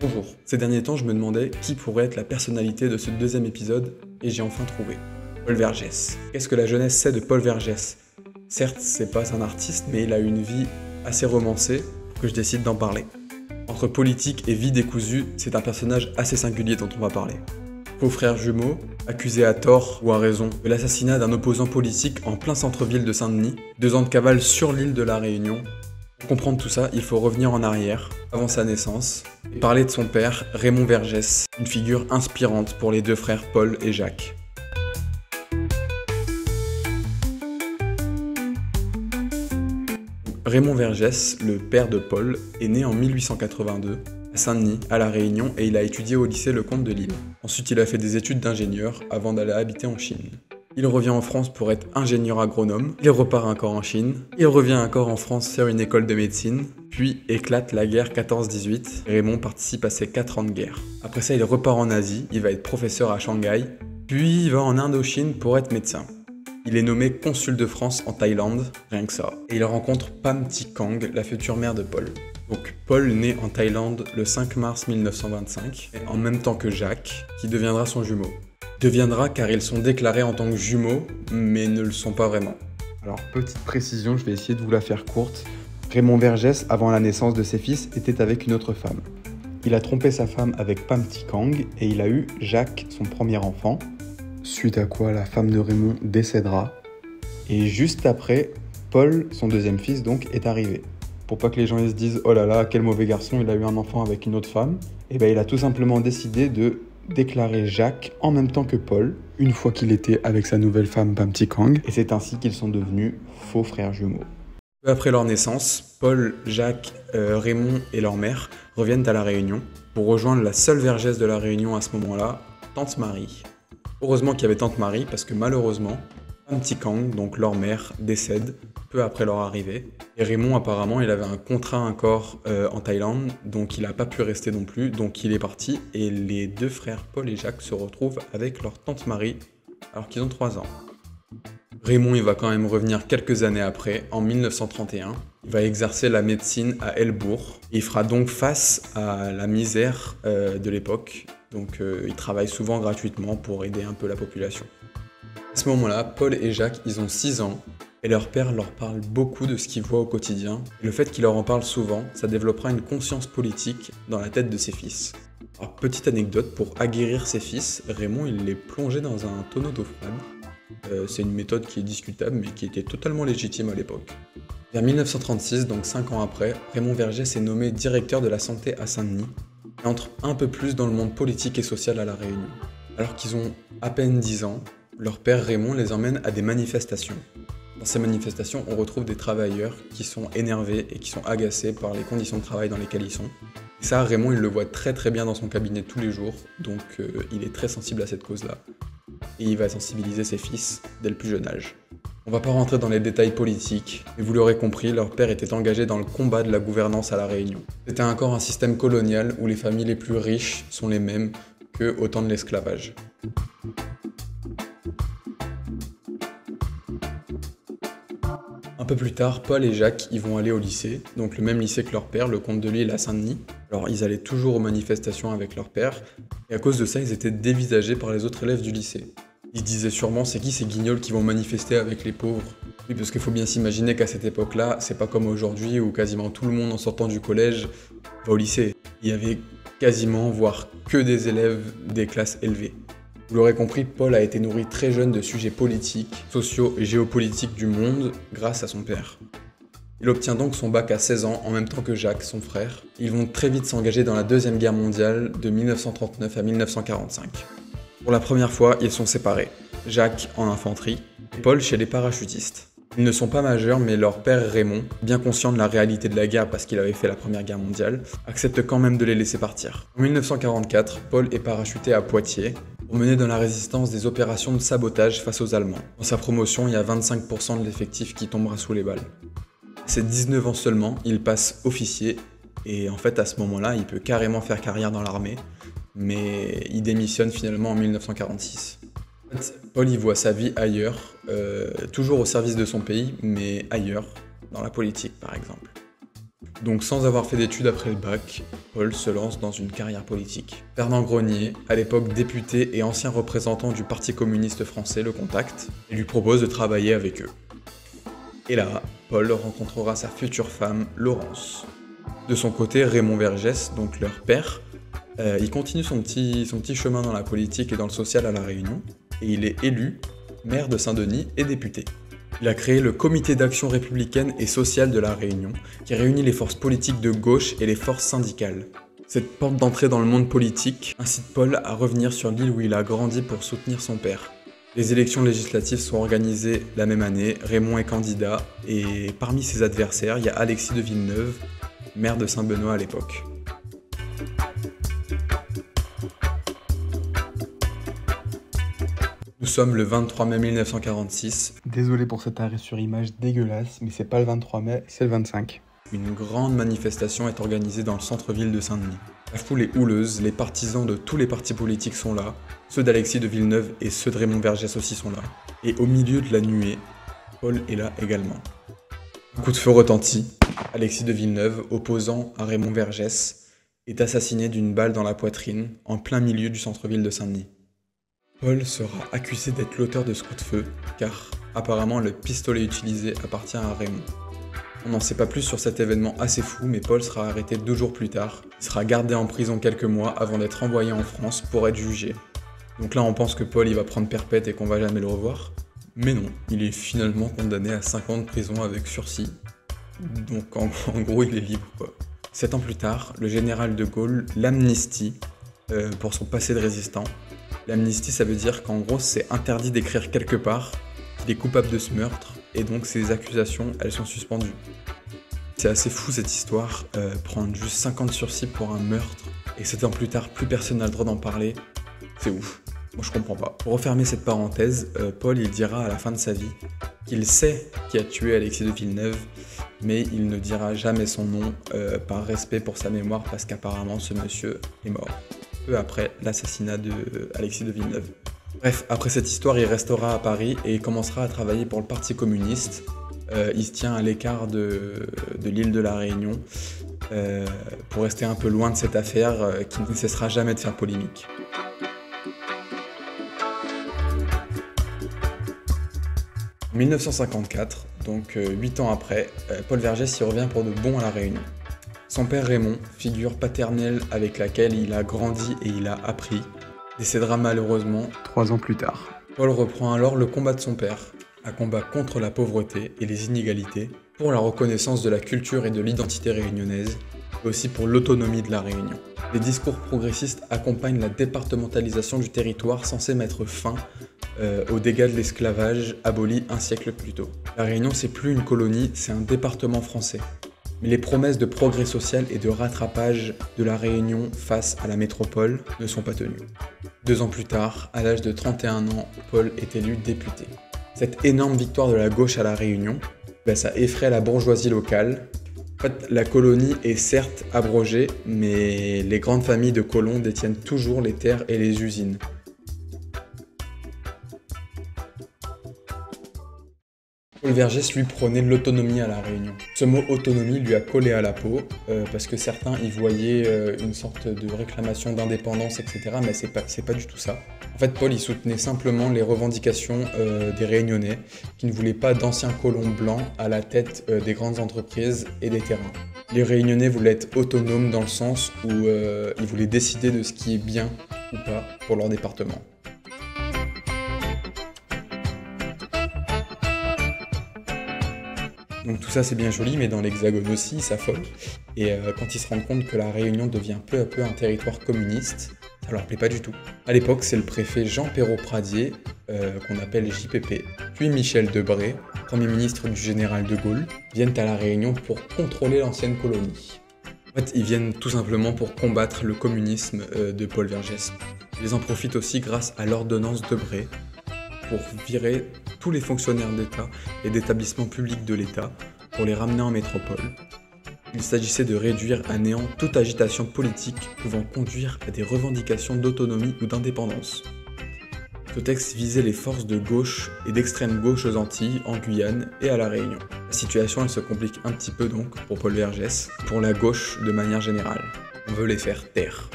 Bonjour. Ces derniers temps, je me demandais qui pourrait être la personnalité de ce deuxième épisode, et j'ai enfin trouvé. Paul Vergès. Qu'est-ce que la jeunesse sait de Paul Vergès? Certes, c'est pas un artiste, mais il a une vie assez romancée que je décide d'en parler. Entre politique et vie décousue, c'est un personnage assez singulier dont on va parler. Faux frère jumeau, accusé à tort ou à raison de l'assassinat d'un opposant politique en plein centre-ville de Saint-Denis, 2 ans de cavale sur l'île de la Réunion. Pour comprendre tout ça, il faut revenir en arrière, avant sa naissance, et parler de son père, Raymond Vergès, une figure inspirante pour les 2 frères Paul et Jacques. Raymond Vergès, le père de Paul, est né en 1882 à Saint-Denis, à La Réunion, et il a étudié au lycée Lecomte de Lille. Ensuite, il a fait des études d'ingénieur avant d'aller habiter en Chine. Il revient en France pour être ingénieur agronome, il repart encore en Chine, il revient encore en France faire une école de médecine, puis éclate la guerre 14-18, Raymond participe à ces 4 ans de guerre. Après ça, il repart en Asie, il va être professeur à Shanghai, puis il va en Indochine pour être médecin. Il est nommé consul de France en Thaïlande, rien que ça, et il rencontre Pham Thi Kang, la future mère de Paul. Donc Paul naît en Thaïlande le 5 mars 1925, en même temps que Jacques, qui deviendra son jumeau. Deviendra car ils sont déclarés en tant que jumeaux, mais ne le sont pas vraiment. Alors, petite précision, je vais essayer de vous la faire courte. Raymond Vergès, avant la naissance de ses fils, était avec une autre femme. Il a trompé sa femme avec Pham Thi Kang et il a eu Jacques, son premier enfant, suite à quoi la femme de Raymond décédera. Et juste après, Paul, son deuxième fils donc, est arrivé. Pour pas que les gens se disent « Oh là là, quel mauvais garçon, il a eu un enfant avec une autre femme », et ben il a tout simplement décidé de déclarer Jacques en même temps que Paul, une fois qu'il était avec sa nouvelle femme Pham Thi Kang, et c'est ainsi qu'ils sont devenus faux frères jumeaux. Peu après leur naissance, Paul, Jacques, Raymond et leur mère reviennent à La Réunion pour rejoindre la seule Vergès de La Réunion à ce moment-là, Tante Marie. Heureusement qu'il y avait Tante Marie parce que malheureusement, Pham Thi Kang, donc leur mère, décède peu après leur arrivée. Et Raymond, apparemment, il avait un contrat encore en Thaïlande, donc il n'a pas pu rester non plus, donc il est parti. Et les 2 frères Paul et Jacques se retrouvent avec leur tante Marie, alors qu'ils ont 3 ans. Raymond, il va quand même revenir quelques années après, en 1931. Il va exercer la médecine à Helbourg. Il fera donc face à la misère de l'époque. Donc il travaille souvent gratuitement pour aider un peu la population. À ce moment-là, Paul et Jacques, ils ont 6 ans. Et leur père leur parle beaucoup de ce qu'ils voient au quotidien. Et le fait qu'il leur en parle souvent, ça développera une conscience politique dans la tête de ses fils. Alors, petite anecdote, pour aguerrir ses fils, Raymond il les plongeait dans un tonneau d'eau froide. C'est une méthode qui est discutable, mais qui était totalement légitime à l'époque. Vers 1936, donc 5 ans après, Raymond Vergès est nommé directeur de la santé à Saint-Denis et entre un peu plus dans le monde politique et social à La Réunion. Alors qu'ils ont à peine 10 ans, leur père Raymond les emmène à des manifestations. Dans ces manifestations, on retrouve des travailleurs qui sont énervés et qui sont agacés par les conditions de travail dans lesquelles ils sont. Et ça, Raymond, il le voit très très bien dans son cabinet tous les jours, donc il est très sensible à cette cause-là. Et il va sensibiliser ses fils dès le plus jeune âge. On va pas rentrer dans les détails politiques, mais vous l'aurez compris, leur père était engagé dans le combat de la gouvernance à La Réunion. C'était encore un système colonial où les familles les plus riches sont les mêmes qu'au temps de l'esclavage. Un peu plus tard, Paul et Jacques ils vont aller au lycée, donc le même lycée que leur père, le comte de Lille à Saint-Denis. Alors ils allaient toujours aux manifestations avec leur père, et à cause de ça, ils étaient dévisagés par les autres élèves du lycée. Ils se disaient sûrement, c'est qui ces guignols qui vont manifester avec les pauvres? Oui, parce qu'il faut bien s'imaginer qu'à cette époque-là, c'est pas comme aujourd'hui où quasiment tout le monde en sortant du collège va au lycée. Il y avait quasiment, voire que des élèves des classes élevées. Vous l'aurez compris, Paul a été nourri très jeune de sujets politiques, sociaux et géopolitiques du monde grâce à son père. Il obtient donc son bac à 16 ans en même temps que Jacques, son frère. Ils vont très vite s'engager dans la Deuxième Guerre mondiale de 1939 à 1945. Pour la première fois, ils sont séparés. Jacques en infanterie et Paul chez les parachutistes. Ils ne sont pas majeurs, mais leur père Raymond, bien conscient de la réalité de la guerre parce qu'il avait fait la Première Guerre mondiale, accepte quand même de les laisser partir. En 1944, Paul est parachuté à Poitiers pour mener dans la résistance des opérations de sabotage face aux Allemands. Dans sa promotion, il y a 25% de l'effectif qui tombera sous les balles. À ses 19 ans seulement, il passe officier et en fait à ce moment-là, il peut carrément faire carrière dans l'armée, mais il démissionne finalement en 1946. En fait, Paul y voit sa vie ailleurs, toujours au service de son pays, mais ailleurs, dans la politique par exemple. Donc sans avoir fait d'études après le bac, Paul se lance dans une carrière politique. Fernand Grenier, à l'époque député et ancien représentant du Parti communiste français, le contacte et lui propose de travailler avec eux. Et là, Paul rencontrera sa future femme, Laurence. De son côté, Raymond Vergès, donc leur père, il continue son petit chemin dans la politique et dans le social à La Réunion, et il est élu maire de Saint-Denis et député. Il a créé le Comité d'action républicaine et sociale de La Réunion, qui réunit les forces politiques de gauche et les forces syndicales. Cette porte d'entrée dans le monde politique incite Paul à revenir sur l'île où il a grandi pour soutenir son père. Les élections législatives sont organisées la même année, Raymond est candidat, et parmi ses adversaires, il y a Alexis de Villeneuve, maire de Saint-Benoît à l'époque. Nous sommes le 23 mai 1946. Désolé pour cet arrêt sur image dégueulasse, mais c'est pas le 23 mai, c'est le 25. Une grande manifestation est organisée dans le centre-ville de Saint-Denis. La foule est houleuse, les partisans de tous les partis politiques sont là, ceux d'Alexis de Villeneuve et ceux de Raymond Vergès aussi sont là. Et au milieu de la nuée, Paul est là également. Un coup de feu retentit. Alexis de Villeneuve, opposant à Raymond Vergès, est assassiné d'une balle dans la poitrine, en plein milieu du centre-ville de Saint-Denis. Paul sera accusé d'être l'auteur de ce coup de feu, car apparemment le pistolet utilisé appartient à Raymond. On n'en sait pas plus sur cet événement assez fou, mais Paul sera arrêté 2 jours plus tard. Il sera gardé en prison quelques mois avant d'être envoyé en France pour être jugé. Donc là on pense que Paul il va prendre perpète et qu'on va jamais le revoir. Mais non, il est finalement condamné à 5 ans de prison avec sursis. Donc en gros il est libre quoi. 7 ans plus tard, le général de Gaulle l'amnistie pour son passé de résistant. L'amnistie, ça veut dire qu'en gros, c'est interdit d'écrire quelque part qu'il est coupable de ce meurtre, et donc ses accusations, elles sont suspendues. C'est assez fou cette histoire, prendre juste 5 ans de sursis pour un meurtre, et 7 ans plus tard, plus personne n'a le droit d'en parler, c'est ouf. Moi, je comprends pas. Pour refermer cette parenthèse, Paul, il dira à la fin de sa vie qu'il sait qui a tué Alexis de Villeneuve, mais il ne dira jamais son nom, par respect pour sa mémoire, parce qu'apparemment, ce monsieur est mort peu après l'assassinat d'Alexis de Villeneuve. Bref, après cette histoire, il restera à Paris et il commencera à travailler pour le Parti communiste. Il se tient à l'écart de l'île de la Réunion pour rester un peu loin de cette affaire qui ne cessera jamais de faire polémique. En 1954, donc 8 ans après, Paul Vergès y revient pour de bon à La Réunion. Son père Raymond, figure paternelle avec laquelle il a grandi et il a appris, décédera malheureusement 3 ans plus tard. Paul reprend alors le combat de son père, un combat contre la pauvreté et les inégalités, pour la reconnaissance de la culture et de l'identité réunionnaise, mais aussi pour l'autonomie de la Réunion. Les discours progressistes accompagnent la départementalisation du territoire censée mettre fin aux dégâts de l'esclavage aboli un siècle plus tôt. La Réunion, c'est plus une colonie, c'est un département français. Mais les promesses de progrès social et de rattrapage de la Réunion face à la métropole ne sont pas tenues. 2 ans plus tard, à l'âge de 31 ans, Paul est élu député. Cette énorme victoire de la gauche à la Réunion, ça effraie la bourgeoisie locale. En fait, la colonie est certes abrogée, mais les grandes familles de colons détiennent toujours les terres et les usines. Paul Vergès lui prônait l'autonomie à La Réunion. Ce mot autonomie lui a collé à la peau parce que certains y voyaient une sorte de réclamation d'indépendance, etc. Mais c'est pas du tout ça. En fait, Paul il soutenait simplement les revendications des Réunionnais qui ne voulaient pas d'anciens colons blancs à la tête des grandes entreprises et des terrains. Les Réunionnais voulaient être autonomes dans le sens où ils voulaient décider de ce qui est bien ou pas pour leur département. Donc tout ça c'est bien joli, mais dans l'Hexagone aussi ils s'affolent. Et quand ils se rendent compte que la Réunion devient peu à peu un territoire communiste, ça leur plaît pas du tout. À l'époque, c'est le préfet Jean Perrot-Pradier, qu'on appelle JPP, puis Michel Debré, Premier ministre du général de Gaulle, viennent à la Réunion pour contrôler l'ancienne colonie. En fait, ils viennent tout simplement pour combattre le communisme de Paul Vergès. Ils en profitent aussi grâce à l'ordonnance Debré, pour virer tous les fonctionnaires d'État et d'établissements publics de l'État pour les ramener en métropole. Il s'agissait de réduire à néant toute agitation politique pouvant conduire à des revendications d'autonomie ou d'indépendance. Ce texte visait les forces de gauche et d'extrême gauche aux Antilles, en Guyane et à La Réunion. La situation elle se complique un petit peu donc pour Paul Vergès, pour la gauche de manière générale. On veut les faire taire.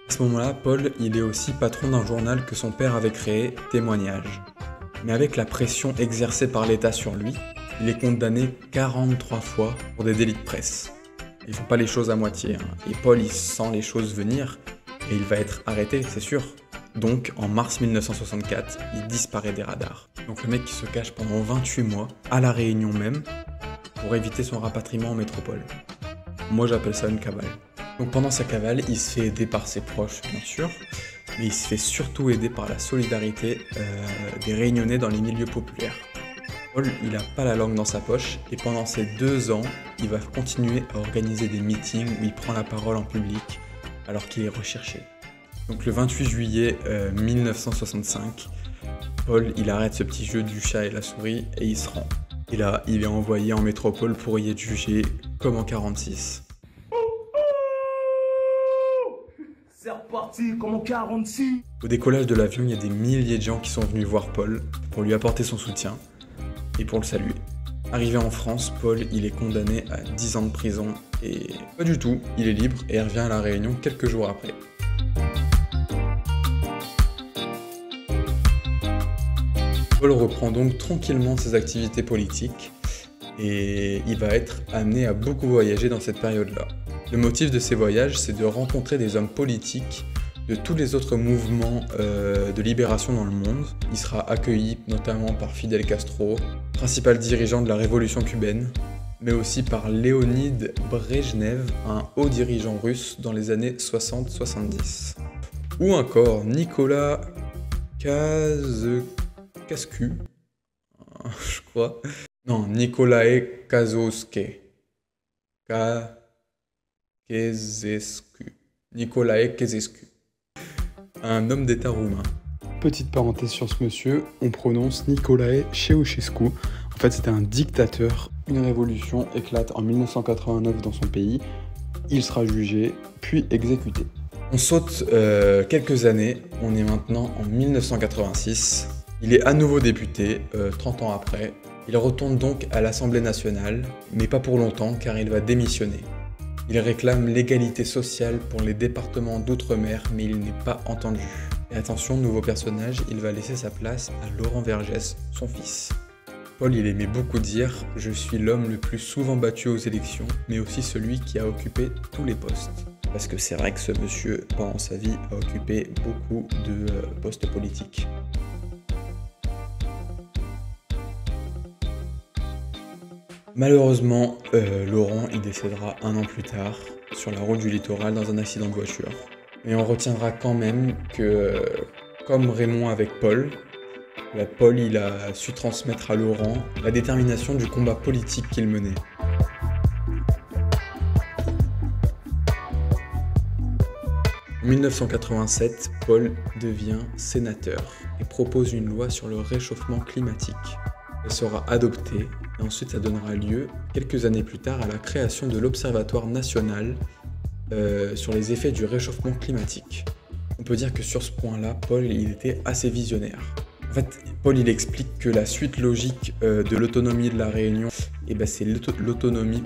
À ce moment-là, Paul il est aussi patron d'un journal que son père avait créé, Témoignages. Mais avec la pression exercée par l'État sur lui, il est condamné 43 fois pour des délits de presse. Ils font pas les choses à moitié, hein. Et Paul il sent les choses venir et il va être arrêté, c'est sûr. Donc en mars 1964, il disparaît des radars. Donc le mec qui se cache pendant 28 mois, à La Réunion même, pour éviter son rapatriement en métropole. Moi j'appelle ça une cavale. Donc pendant sa cavale, il se fait aider par ses proches bien sûr, mais il se fait surtout aider par la solidarité des Réunionnais dans les milieux populaires. Paul, il n'a pas la langue dans sa poche et pendant ces 2 ans, il va continuer à organiser des meetings où il prend la parole en public alors qu'il est recherché. Donc le 28 juillet 1965, Paul, il arrête ce petit jeu du chat et la souris et il se rend. Et là, il est envoyé en métropole pour y être jugé comme en 46. C'est reparti comme en 46. Au décollage de l'avion, il y a des milliers de gens qui sont venus voir Paul pour lui apporter son soutien et pour le saluer. Arrivé en France, Paul il est condamné à 10 ans de prison et pas du tout, il est libre et revient à La Réunion quelques jours après. Paul reprend donc tranquillement ses activités politiques et il va être amené à beaucoup voyager dans cette période-là. Le motif de ces voyages, c'est de rencontrer des hommes politiques de tous les autres mouvements de libération dans le monde. Il sera accueilli notamment par Fidel Castro, principal dirigeant de la révolution cubaine, mais aussi par Léonid Brejnev, un haut dirigeant russe dans les années 60-70. Ou encore Nicolas Kazescu, je crois. Non, Nicolae Kazosque. Nicolae Kezescu. Un homme d'État roumain. Petite parenthèse sur ce monsieur, on prononce Nicolae Ceausescu. En fait, c'était un dictateur. Une révolution éclate en 1989 dans son pays. Il sera jugé, puis exécuté. On saute quelques années, on est maintenant en 1986. Il est à nouveau député, 30 ans après. Il retourne donc à l'Assemblée nationale, mais pas pour longtemps car il va démissionner. Il réclame l'égalité sociale pour les départements d'outre-mer, mais il n'est pas entendu. Et attention, nouveau personnage, il va laisser sa place à Laurent Vergès, son fils. Paul, il aimait beaucoup dire « Je suis l'homme le plus souvent battu aux élections, mais aussi celui qui a occupé tous les postes ». Parce que c'est vrai que ce monsieur, pendant sa vie, a occupé beaucoup de postes politiques. Malheureusement, Laurent il décédera 1 an plus tard sur la route du littoral dans un accident de voiture. Mais on retiendra quand même que, comme Raymond avec Paul, Paul il a su transmettre à Laurent la détermination du combat politique qu'il menait. En 1987, Paul devient sénateur et propose une loi sur le réchauffement climatique. Elle sera adoptée et ensuite ça donnera lieu, quelques années plus tard, à la création de l'Observatoire national sur les effets du réchauffement climatique. On peut dire que sur ce point-là, Paul il était assez visionnaire. En fait, Paul il explique que la suite logique de l'autonomie de la Réunion, c'est l'autonomie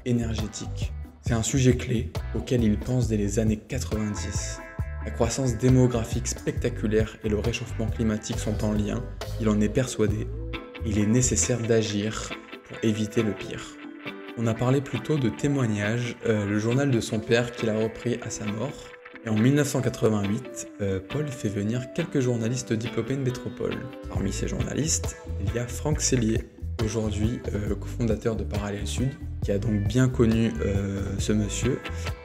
énergétique. C'est un sujet clé auquel il pense dès les années 90. La croissance démographique spectaculaire et le réchauffement climatique sont en lien, il en est persuadé. Il est nécessaire d'agir pour éviter le pire. On a parlé plutôt de Témoignages, le journal de son père qu'il a repris à sa mort. Et en 1988, Paul fait venir quelques journalistes diplômés de métropole. Parmi ces journalistes, il y a Franck Cellier, aujourd'hui cofondateur de Parallèle Sud, qui a donc bien connu ce monsieur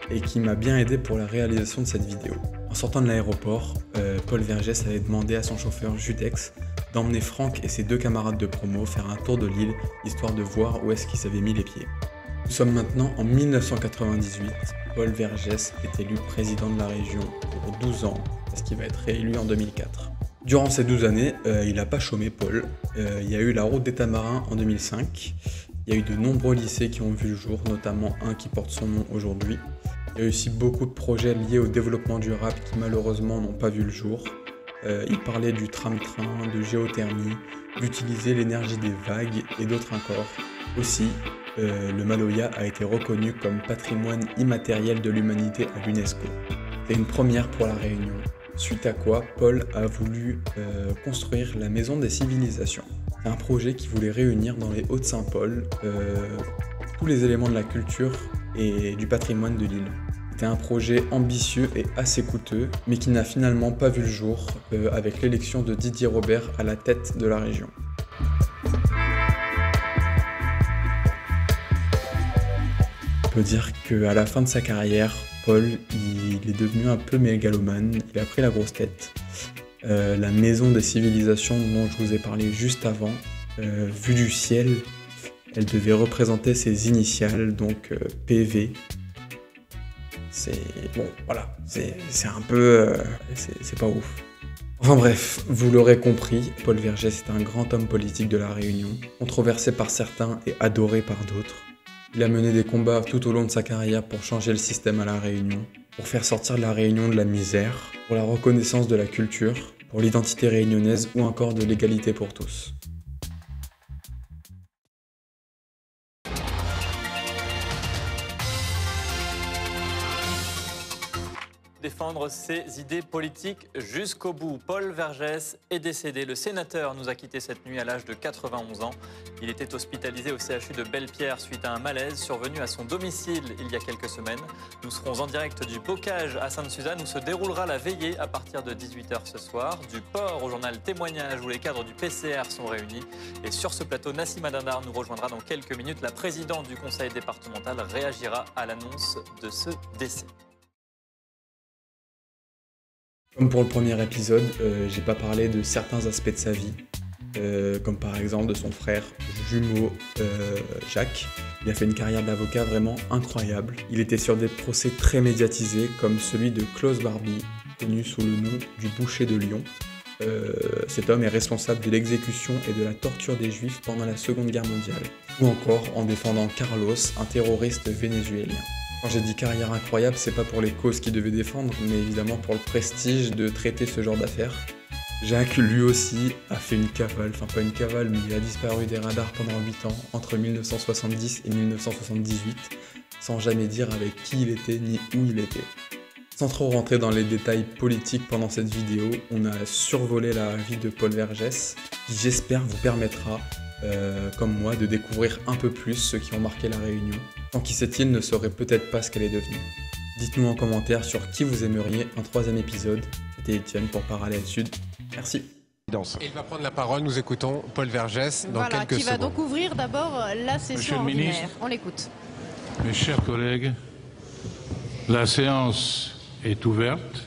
et qui m'a bien aidé pour la réalisation de cette vidéo. En sortant de l'aéroport, Paul Vergès avait demandé à son chauffeur Judex d'emmener Franck et ses 2 camarades de promo faire un tour de l'île, histoire de voir où est-ce qu'ils avaient mis les pieds. Nous sommes maintenant en 1998, Paul Vergès est élu président de la région pour 12 ans, parce qu'il va être réélu en 2004. Durant ces 12 années, il n'a pas chômé Paul. Il y a eu la route des Tamarins en 2005, il y a eu de nombreux lycées qui ont vu le jour, notamment un qui porte son nom aujourd'hui. Il y a aussi beaucoup de projets liés au développement durable qui malheureusement n'ont pas vu le jour. Il parlait du tram-train, de géothermie, d'utiliser l'énergie des vagues et d'autres encore. Aussi, le Maloya a été reconnu comme patrimoine immatériel de l'humanité à l'UNESCO. C'est une première pour la Réunion, suite à quoi Paul a voulu construire la Maison des Civilisations. C'est un projet qui voulait réunir dans les Hauts-de-Saint-Paul tous les éléments de la culture et du patrimoine de l'île. C'était un projet ambitieux et assez coûteux, mais qui n'a finalement pas vu le jour avec l'élection de Didier Robert à la tête de la région. On peut dire qu'à la fin de sa carrière, Paul il est devenu un peu mégalomane, il a pris la grosse tête. La Maison des Civilisations dont je vous ai parlé juste avant, vue du ciel, elle devait représenter ses initiales, donc PV. C'est un peu... c'est pas ouf. Enfin bref, vous l'aurez compris, Paul Vergès est un grand homme politique de la Réunion, controversé par certains et adoré par d'autres. Il a mené des combats tout au long de sa carrière pour changer le système à la Réunion, pour faire sortir la Réunion de la misère, pour la reconnaissance de la culture, pour l'identité réunionnaise ou encore de l'égalité pour tous. Défendre ses idées politiques jusqu'au bout. Paul Vergès est décédé. Le sénateur nous a quittés cette nuit à l'âge de 91 ans. Il était hospitalisé au CHU de Belle-Pierre suite à un malaise survenu à son domicile il y a quelques semaines. Nous serons en direct du Bocage à Sainte-Suzanne où se déroulera la veillée à partir de 18h ce soir. Du port au journal Témoignage où les cadres du PCR sont réunis. Et sur ce plateau, Nassima Dindar nous rejoindra dans quelques minutes. La présidente du conseil départemental réagira à l'annonce de ce décès. Comme pour le premier épisode, j'ai pas parlé de certains aspects de sa vie, comme par exemple de son frère jumeau Jacques. Il a fait une carrière d'avocat vraiment incroyable. Il était sur des procès très médiatisés comme celui de Klaus Barbie, connu sous le nom du boucher de Lyon. Cet homme est responsable de l'exécution et de la torture des Juifs pendant la Seconde Guerre mondiale, ou encore en défendant Carlos, un terroriste vénézuélien. Quand j'ai dit carrière incroyable, c'est pas pour les causes qu'il devait défendre, mais évidemment pour le prestige de traiter ce genre d'affaires. Jacques, lui aussi, a fait une cavale, enfin pas une cavale, mais il a disparu des radars pendant 8 ans, entre 1970 et 1978, sans jamais dire avec qui il était ni où il était. Sans trop rentrer dans les détails politiques pendant cette vidéo, on a survolé la vie de Paul Vergès, qui j'espère vous permettra, comme moi, de découvrir un peu plus ceux qui ont marqué la Réunion, sans qui cette île ne saurait peut-être pas ce qu'elle est devenue. Dites-nous en commentaire sur qui vous aimeriez un 3e épisode. C'était Étienne pour Parallèle Sud. Merci. Il va prendre la parole, nous écoutons Paul Vergès dans quelques secondes. Qui va donc ouvrir d'abord la session ordinaire. On l'écoute. Mes chers collègues, la séance est ouverte.